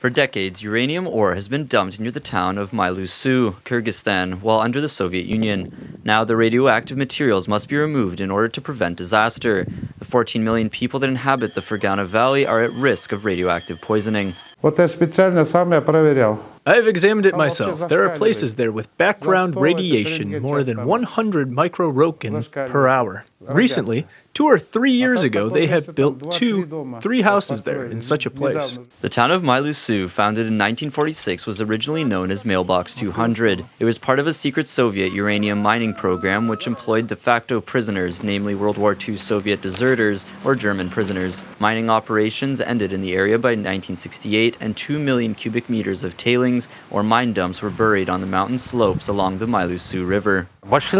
For decades, uranium ore has been dumped near the town of Mylusu, Kyrgyzstan, while under the Soviet Union. Now the radioactive materials must be removed in order to prevent disaster. The 14 million people that inhabit the Fergana Valley are at risk of radioactive poisoning. I have examined it myself. There are places there with background radiation more than 100 microroentgen per hour. Recently, 2 or 3 years ago, they had built 3 houses there in such a place. The town of Mylusu, founded in 1946, was originally known as Mailbox 200. It was part of a secret Soviet uranium mining program which employed de facto prisoners, namely World War II Soviet deserters or German prisoners. Mining operations ended in the area by 1968, and 2 million cubic meters of tailings or mine dumps were buried on the mountain slopes along the Mylusu River. Most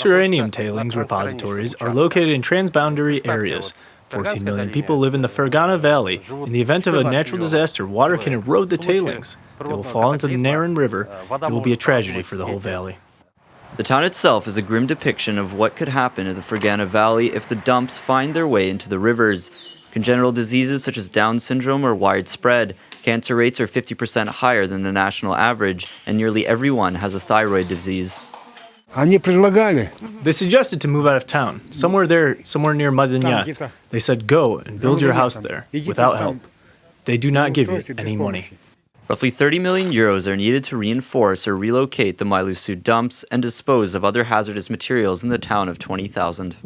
uranium tailings repositories are located in transboundary areas. 14 million people live in the Fergana Valley. In the event of a natural disaster, water can erode the tailings. They will fall into the Naran River. It will be a tragedy for the whole valley. The town itself is a grim depiction of what could happen in the Fergana Valley if the dumps find their way into the rivers. Congenital diseases such as Down syndrome are widespread. Cancer rates are 50% higher than the national average, and nearly everyone has a thyroid disease. They suggested to move out of town, somewhere near Madanyat. They said, go and build your house there, without help. They do not give you any money. Roughly 30 million euros are needed to reinforce or relocate the Mylusu dumps and dispose of other hazardous materials in the town of 20,000.